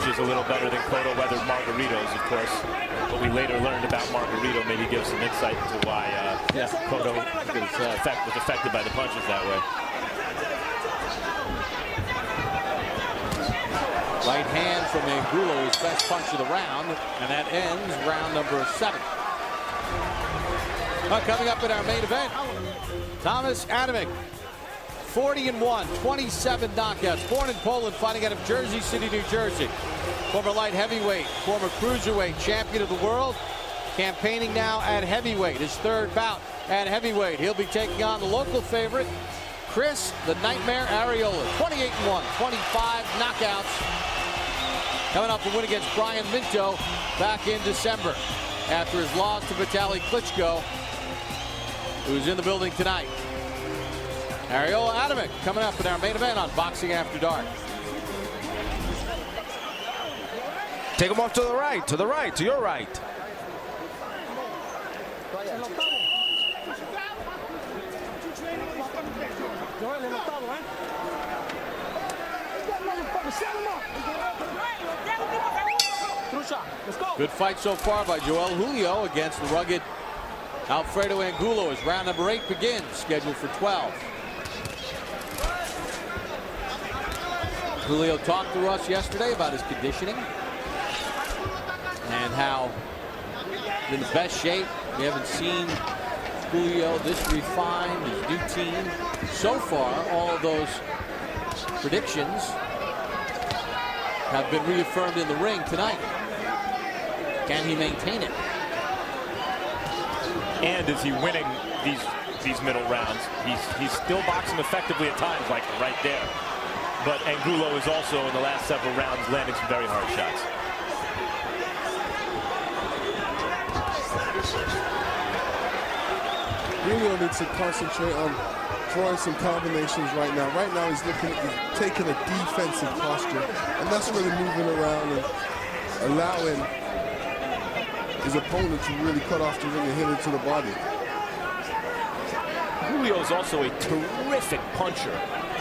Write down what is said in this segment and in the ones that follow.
punches a little better than Cotto weathered Margarito's, of course. What we later learned about Margarito maybe gives some insight into why Cotto was affected by the punches that way. Right hand from Angulo, his best punch of the round, and that ends round number 7. Coming up in our main event, Thomas Adamek, 40-1, 27 knockouts. Born in Poland, fighting out of Jersey City, New Jersey. Former light heavyweight, former cruiserweight champion of the world, campaigning now at heavyweight. His third bout at heavyweight. He'll be taking on the local favorite, Chris the Nightmare Arreola. 28-1, 25 knockouts. Coming off the win against Brian Minto back in December after his loss to Vitaly Klitschko, who's in the building tonight. Arreola Adamek coming up in our main event on Boxing After Dark. Take him off to the right, to your right. Good fight so far by Joel Julio against the rugged Alfredo Angulo as round number 8 begins, scheduled for 12. Julio talked to us yesterday about his conditioning and how in the best shape. We haven't seen Julio this refined, his new team. So far, all of those predictions have been reaffirmed in the ring tonight. Can he maintain it? And is he winning these middle rounds? He's still boxing effectively at times, like right there. But Angulo is also in the last several rounds landing some very hard shots. Julio needs to concentrate on drawing some combinations right now. Right now he's taking a defensive posture, and that's really moving around and allowing his opponent to really cut off the ring and hit it to the body. Julio is also a terrific puncher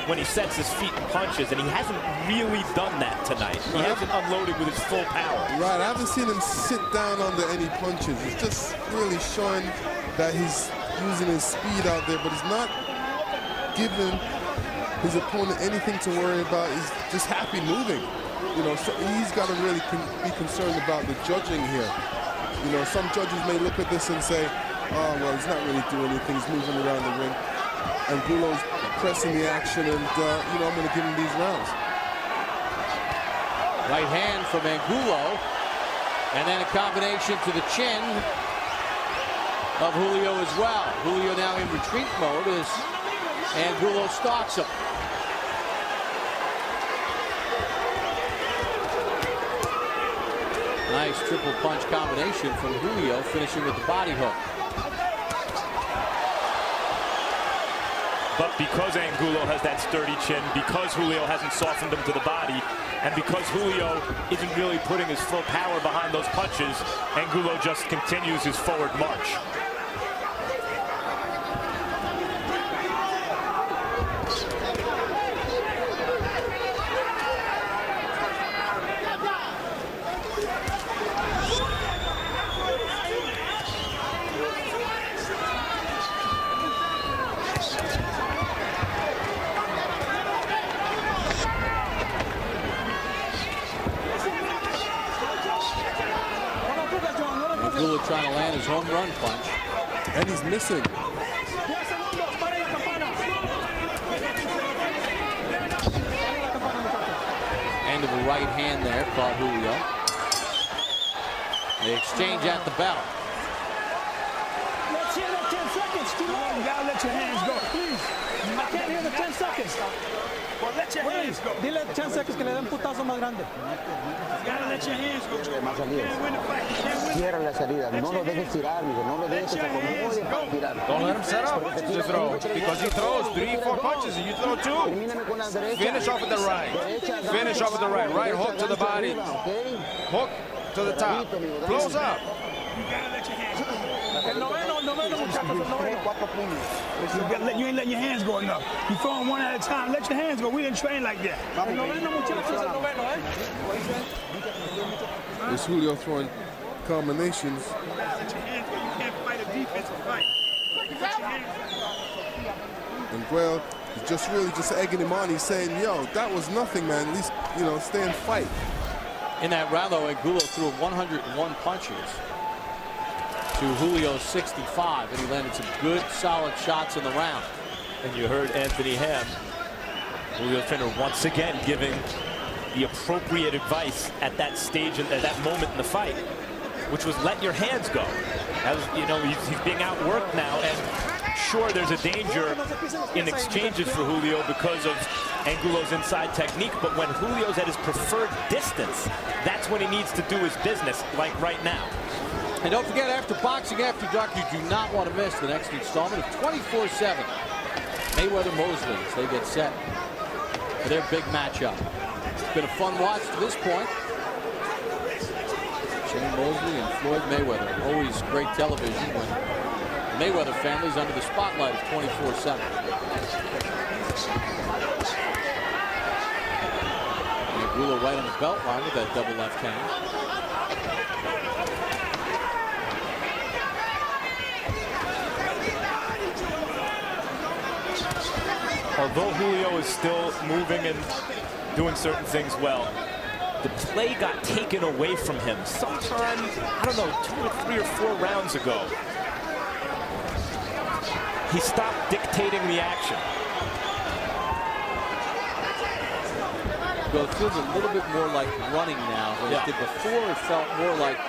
when he sets his feet and punches, and he hasn't really done that tonight. He hasn't unloaded with his full power. Right, I haven't seen him sit down under any punches. It's just really showing that he's using his speed out there, but he's not giving his opponent anything to worry about. He's just happy moving. You know, so he's got to really be concerned about the judging here. You know, some judges may look at this and say, oh, well, he's not really doing anything. He's moving around the ring. Angulo's pressing the action, and, you know, I'm going to give him these rounds. Right hand from Angulo, and then a combination to the chin of Julio as well. Julio now in retreat mode as Angulo stalks him. Nice triple punch combination from Julio, finishing with the body hook. But because Angulo has that sturdy chin, because Julio hasn't softened him to the body, and because Julio isn't really putting his full power behind those punches, Angulo just continues his forward march. Angulo trying to land his home run punch. And he's missing. End of a right hand there, caught Julio. They exchange at the bell. Let's hear that 10 seconds. Too long. You gotta let your hands go, please. I can't hear the 10 seconds. Well, let your hands go. Dile 10 seconds que le den un putazo más grande. You gotta let your hands go. You can't win the fight. You can't win. Cierra la salida. No lo dejes tirar, mijo. No lo dejes tirar. Don't let him set up. Just throw. Because he throws 3, 4 punches and you throw 2. Finish off with the right. Finish off with the right. Right hook to the body. Hook to the top. Close up. You gotta let your hands go. El noveno, muchachos, el noveno. You ain't letting your hands go enough. You throwing one at a time. Let your hands go. We didn't train like that. El noveno, muchachos, el noveno, eh? is Julio throwing combinations. And Guel is just really egging him on. He's saying, yo, that was nothing, man. At least, you know, stay and fight. In that round, though, Angulo threw 101 punches to Julio's 65, and he landed some good, solid shots in the round. And you heard Anthony Ham, Julio's trainer, once again giving the appropriate advice at that stage and at that moment in the fight, which was let your hands go. As you know, he's being outworked now, and sure, there's a danger in exchanges for Julio because of Angulo's inside technique, but when Julio's at his preferred distance, that's when he needs to do his business, like right now. And don't forget, after Boxing After Dark, you do not want to miss the next installment of 24/7 Mayweather-Mosley as they get set for their big matchup. It's been a fun watch to this point. Shane Mosley and Floyd Mayweather, always great television when the Mayweather family's under the spotlight of 24/7. Angulo right on the belt line with that double left hand. Although Julio is still moving and doing certain things well, the play got taken away from him sometime, I don't know, 2 or 3 or 4 rounds ago. He stopped dictating the action. Well, it feels a little bit more like running now than it did before. It felt more like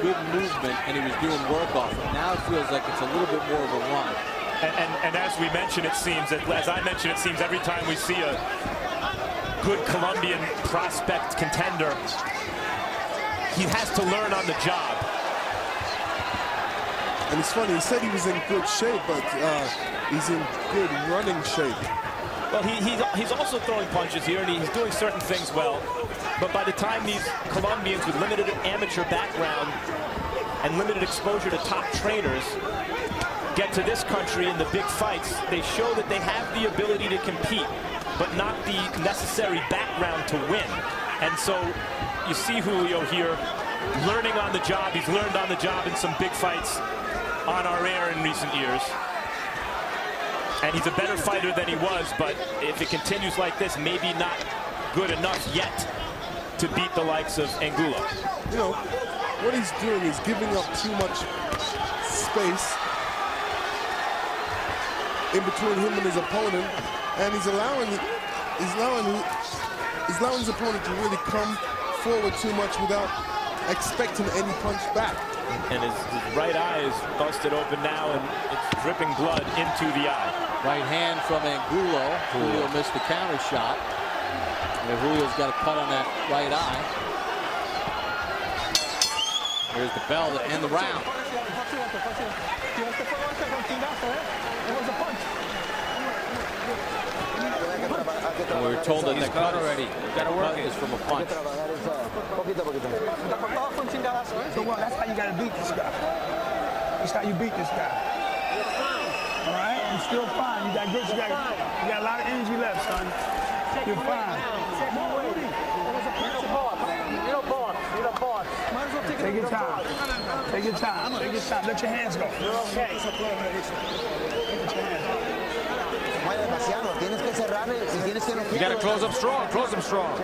good movement, and he was doing work off it. Now it feels like it's a little bit more of a run. And as we mentioned, it seems, as I mentioned, it seems every time we see a good Colombian prospect contender, he has to learn on the job. And it's funny, he said he was in good shape, but he's in good running shape. Well, he's also throwing punches here, and he's doing certain things well. But by the time these Colombians with limited amateur background and limited exposure to top trainers get to this country in the big fights, they show that they have the ability to compete, but not the necessary background to win. And so you see Julio here learning on the job. He's learned on the job in some big fights on our air in recent years. And he's a better fighter than he was, but if it continues like this, maybe not good enough yet to beat the likes of Angulo. You know, what he's doing is giving up too much space in between him and his opponent, and he's allowing his opponent to really come forward too much without expecting any punch back. And his right eye is busted open now, and it's dripping blood into the eye. Right hand from Angulo. Julio missed the counter shot. And Julio's got a cut on that right eye. Here's the bell to end the round. And we were told that the cut already. Got to work is from a punch. So well, that's how you got to beat this guy. That's how you beat this guy. All right? You're still fine. You got good. You got a lot of energy left, son. You're fine. Take your time. Take your time. Take your time. Let your hands go. You're okay. Mueve demasiado, tienes que cerrar y tienes que... You got to close up strong. Close them strong.